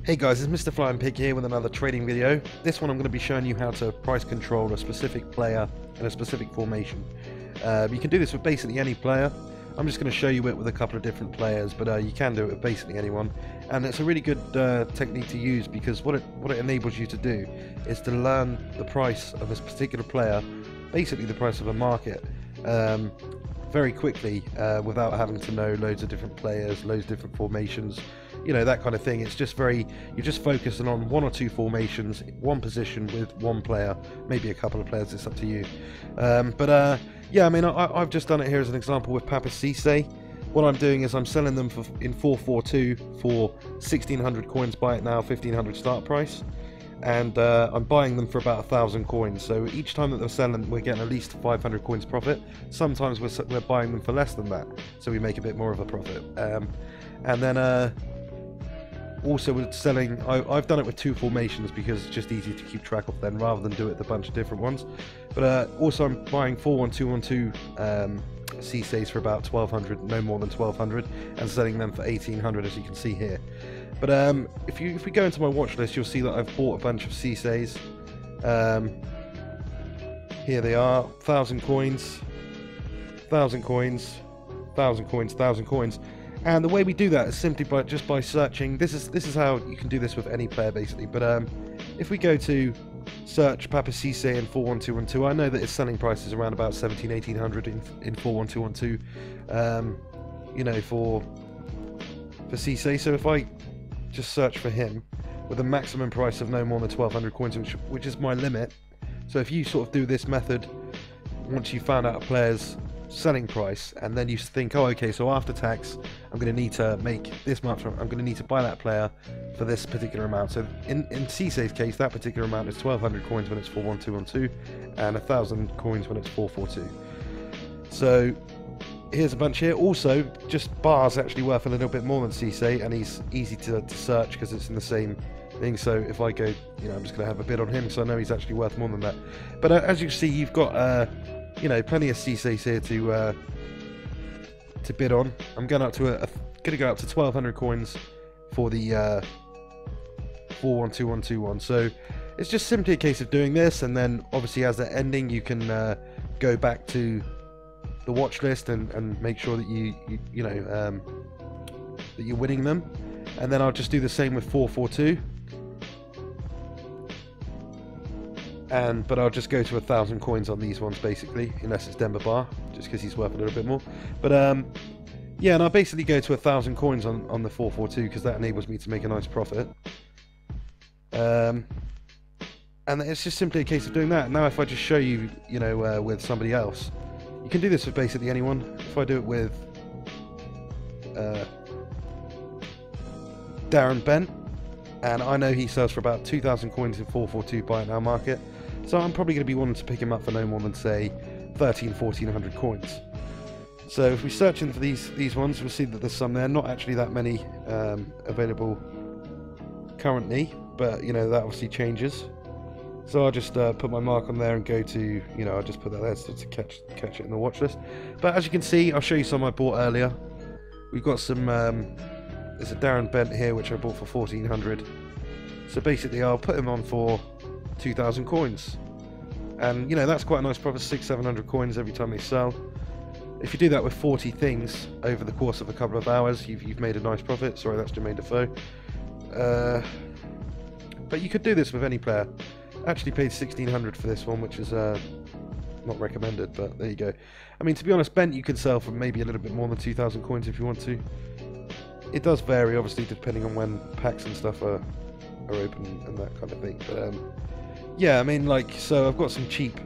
Hey guys, it's MrFlyingPig here with another trading video. This one I'm going to be showing you how to price control a specific player in a specific formation. You can do this with basically any player. I'm just going to show you it with a couple of different players, but you can do it with basically anyone. And it's a really good technique to use because what it enables you to do is to learn the price of a particular player, basically the price of a market, very quickly without having to know loads of different players, loads of different formations, you know, that kind of thing. It's just you're just focusing on one or two formations, one position with one player, maybe a couple of players, it's up to you. Yeah, I mean, I've just done it here as an example with Papa Cisse. What I'm doing is I'm selling them in 442 for 1,600 coins, buy it now, 1,500 start price. And I'm buying them for about 1,000 coins. So each time that they're selling, we're getting at least 500 coins profit. Sometimes we're buying them for less than that, so we make a bit more of a profit. And then also with selling, I've done it with two formations because it's just easy to keep track of then, rather than do it with a bunch of different ones. But also I'm buying 4-1-2-1-2 Cisses for about 1,200, no more than 1,200, and selling them for 1,800, as you can see here. But if we go into my watch list, you'll see that I've bought a bunch of Cisses. Here they are, 1,000 coins, 1,000 coins, 1,000 coins, 1,000 coins. And the way we do that is simply by searching. This is how you can do this with any player basically. But if we go to search Papa Cisse in 4-1-2-1-2, I know that its selling price is around about 1,700-1,800 in 4-1-2-1-2. You know, for Cisse. So if I just search for him with a maximum price of no more than 1,200 coins, which is my limit. So if you sort of do this method, once you found out a player's selling price, and then you think, oh, okay, so after tax I'm going to need to make this much, I'm going to need to buy that player for this particular amount. So in Cisse's case, that particular amount is 1,200 coins when it's 4-1-2-1-2 and 1,000 coins when it's 4-4-2. So here's a bunch here. Also, just Bar's actually worth a little bit more than Cisse, and he's easy to search because it's in the same thing. So if I go, you know, I'm just going to have a bid on him because I know he's actually worth more than that. But as you can see, you've got you know, plenty of Cisses here to bid on. I'm going up to going to go up to 1,200 coins for the 4-1-2-1-2-1. So it's just simply a case of doing this, and then obviously as they're ending, you can go back to the watch list and make sure that you know that you're winning them. And then I'll just do the same with 4-4-2. But I'll just go to 1,000 coins on these ones basically, unless it's Denver Bar, just because he's worth a little bit more. But yeah, and I'll basically go to 1,000 coins on the 4-4-2 because that enables me to make a nice profit. And it's just simply a case of doing that. Now if I just show you, you know, with somebody else, you can do this with basically anyone. If I do it with Darren Bent, and I know he sells for about 2,000 coins in 4-4-2 buy it now market, so I'm probably going to be wanting to pick him up for no more than, say, 1,100-1,400 coins. So if we search in for these ones, we'll see that there's some there. Not actually that many available currently, but you know, that obviously changes. So I'll just put my mark on there and go to, you know, I'll just put that there to catch it in the watch list. But as you can see, I'll show you some I bought earlier. We've got some, there's a Darren Bent here which I bought for 1,400. So basically I'll put him on for 2,000 coins. And you know, that's quite a nice profit, 600-700 coins every time they sell. If you do that with 40 things over the course of a couple of hours, you've made a nice profit. Sorry, that's Jermaine Defoe. But you could do this with any player. Actually paid 1,600 for this one, which is not recommended, but there you go. I mean, to be honest, Bent you can sell for maybe a little bit more than 2,000 coins if you want to. It does vary, obviously, depending on when packs and stuff are open and that kind of thing. But yeah, I mean, like, so I've got some cheap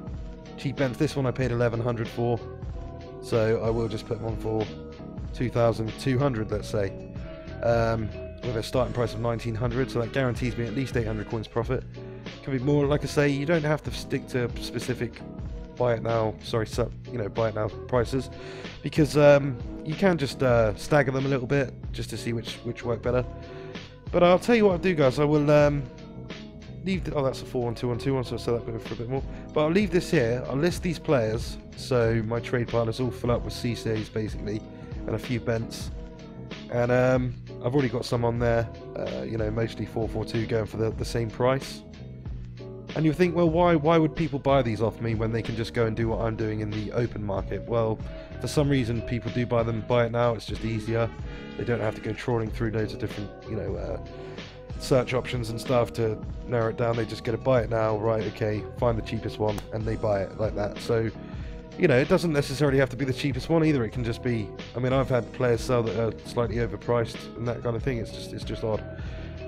Bents. This one I paid 1,100 for, so I will just put one for 2,200, let's say, with a starting price of 1,900. So that guarantees me at least 800 coins profit. Can be more. Like I say, you don't have to stick to specific buy it now, you know, buy it now prices, because you can just stagger them a little bit just to see which work better. But I'll tell you what I'll do, guys. I will leave oh, that's a 4-1-2-1-2 one, so I'll sell that for a bit more. But I'll leave this here. I'll list these players so my trade pile is all full up with Cisses basically, and a few Bents. And I've already got some on there, you know, mostly 442 going for the same price. And you think, well, why would people buy these off me when they can just go and do what I'm doing in the open market? Well, for some reason people do buy it now. It's just easier. They don't have to go trawling through loads of different, you know, search options and stuff to narrow it down. They just get to buy it now, right? Okay, find the cheapest one, and they buy it like that. So, you know, it doesn't necessarily have to be the cheapest one either. It can just be, I mean, I've had players sell that are slightly overpriced and that kind of thing. It's just odd.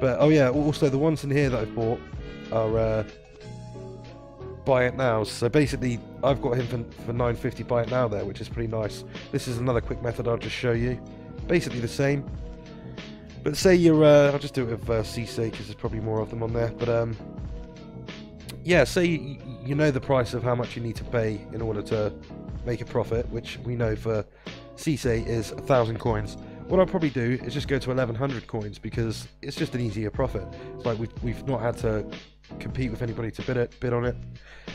But oh yeah, also the ones in here that I've bought are buy it now. So basically I've got him for 950 buy it now there, which is pretty nice. This is another quick method I'll just show you. Basically the same, but say you're I'll just do it with CC because there's probably more of them on there. But yeah, say you know the price of how much you need to pay in order to make a profit, which we know for CC is 1,000 coins. What I'll probably do is just go to 1,100 coins because it's just an easier profit. It's like we've not had to compete with anybody to bid on it,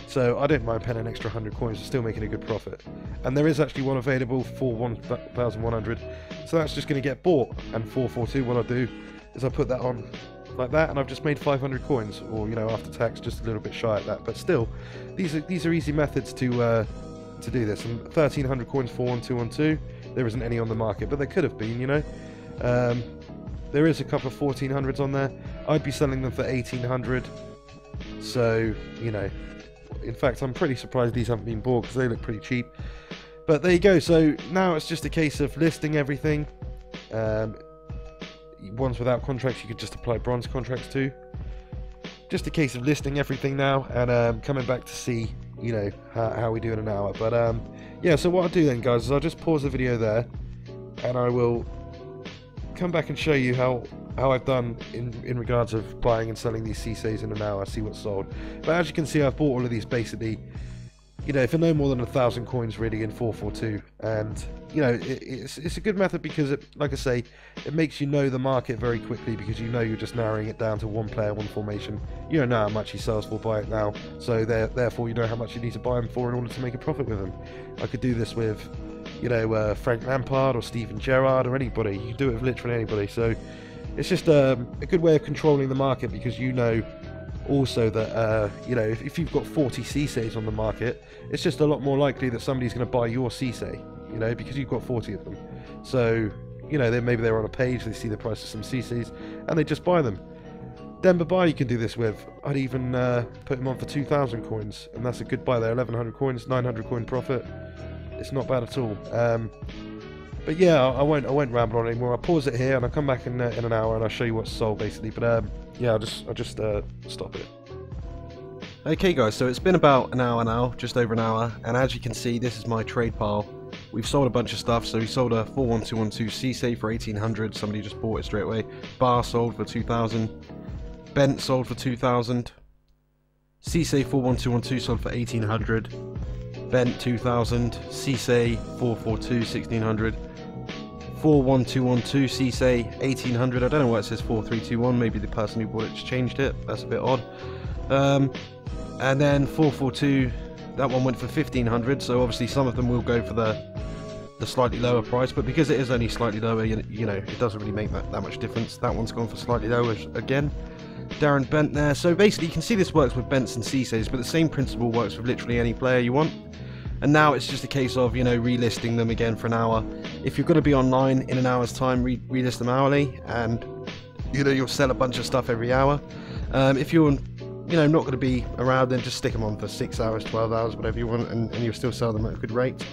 so I don't mind paying an extra 100 coins and still making a good profit. And there is actually one available for 1,100, so that's just going to get bought. And 442, what I'll do is I put that on like that, and I've just made 500 coins, or you know, after tax, just a little bit shy at that. But still, these are easy methods to do this. And 1,300 coins for 1212. There isn't any on the market, but there could have been, you know. There is a couple of 1400s on there. I'd be selling them for 1,800. So, you know, in fact, I'm pretty surprised these haven't been bought because they look pretty cheap. But there you go. So now it's just a case of listing everything. Ones without contracts, you could just apply bronze contracts to. Just a case of listing everything now and coming back to see, you know, how we do in an hour. But yeah, so what I'll do then, guys, is I'll just pause the video there and I will come back and show you how I've done in regards of buying and selling these CCs in an hour, see what's sold. But as you can see, I've bought all of these basically, you know, for no more than 1,000 coins really in 442. And you know, it's a good method because it, like I say, it makes you know the market very quickly, because you know you're just narrowing it down to one player, one formation. You don't know how much he sells for, buy it now, so therefore you know how much you need to buy him for in order to make a profit with him. I could do this with, you know, Frank Lampard or Steven Gerrard or anybody. You can do it with literally anybody. So it's just a good way of controlling the market, because you know also that you know, if you've got 40 CCs on the market, it's just a lot more likely that somebody's going to buy your CC, you know, because you've got 40 of them. So you know, maybe they're on a page, they see the price of some CCs and they just buy them. Denver buy you can do this with. I'd even put him on for 2,000 coins, and that's a good buy there. 1,100 coins, 900 coin profit. It's not bad at all. But yeah, I won't ramble on anymore. I'll pause it here and I'll come back in an hour and I'll show you what's sold basically. But yeah, I'll just stop it. Okay guys, so it's been about an hour now, just over an hour, and as you can see, this is my trade pile. We've sold a bunch of stuff. So we sold a 41212 CC for 1,800, somebody just bought it straight away. Bar sold for 2,000, Bent sold for 2,000, CC 41212 sold for 1,800, Bent 2,000, CC 442 1,600, 41212 CC 1,800. I don't know why it says 4321, maybe the person who bought it just changed it, that's a bit odd. And then 442, that one went for 1,500, so obviously some of them will go for the slightly lower price, but because it is only slightly lower, you know, it doesn't really make that much difference. That one's gone for slightly lower again. Darren Bent there. So basically you can see this works with Bents and CCs, but the same principle works with literally any player you want. And now it's just a case of, you know, relisting them again for an hour. If you're going to be online in an hour's time, relist them hourly, and you know, you'll sell a bunch of stuff every hour. If you're, you know, not going to be around, then just stick them on for 6 hours, 12 hours, whatever you want, and you'll still sell them at a good rate.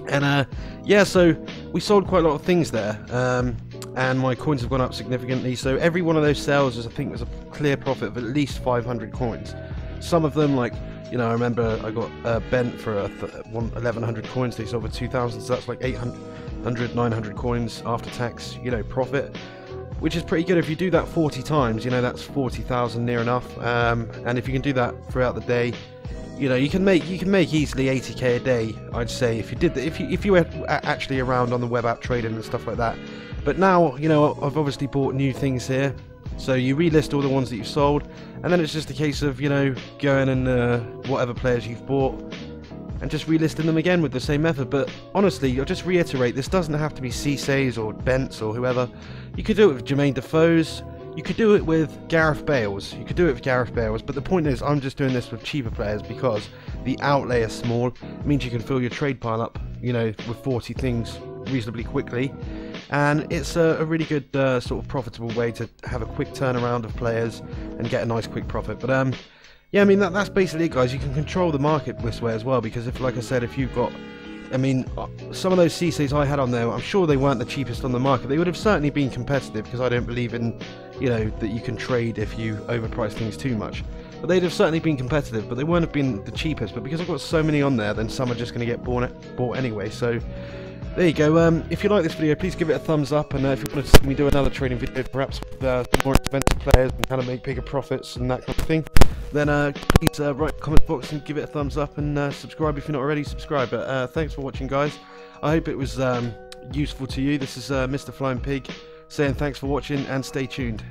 And yeah, so we sold quite a lot of things there, and my coins have gone up significantly. So every one of those sales I think was a clear profit of at least 500 coins. Some of them, like, you know, I remember I got Bent for 1,100 coins. They sold for 2,000, so that's like 800, 900 coins after tax, you know, profit, which is pretty good. If you do that 40 times, you know, that's 40,000 near enough. And if you can do that throughout the day, you know, you can make easily 80k a day, I'd say, if you did that, if you were actually around on the web app trading and stuff like that. But now, you know, I've obviously bought new things here, so you relist all the ones that you've sold, and then it's just a case of, you know, going and whatever players you've bought, and just relisting them again with the same method. But honestly, I'll just reiterate, this doesn't have to be Cisse's or Bent's or whoever. You could do it with Jermaine Defoe's, you could do it with Gareth Bale's, but the point is, I'm just doing this with cheaper players because the outlay is small. It means you can fill your trade pile up, you know, with 40 things reasonably quickly, and it's a really good sort of profitable way to have a quick turnaround of players and get a nice quick profit. But yeah, I mean, that's basically it, guys. You can control the market this way as well, because if, like I said, if you've got, I mean, some of those Cisse's I had on there, I'm sure they weren't the cheapest on the market. They would have certainly been competitive, because I don't believe in, you know, that you can trade if you overprice things too much. But they'd have certainly been competitive, but they wouldn't have been the cheapest. But because I've got so many on there, then some are just going to get bought anyway. So there you go. If you like this video, please give it a thumbs up, and if you want to see me do another trading video, perhaps with more expensive players and how to make bigger profits and that kind of thing, then please write in the comment box and give it a thumbs up, and subscribe if you're not already subscribed. But thanks for watching, guys. I hope it was useful to you. This is Mr. Flying Pig saying thanks for watching, and stay tuned.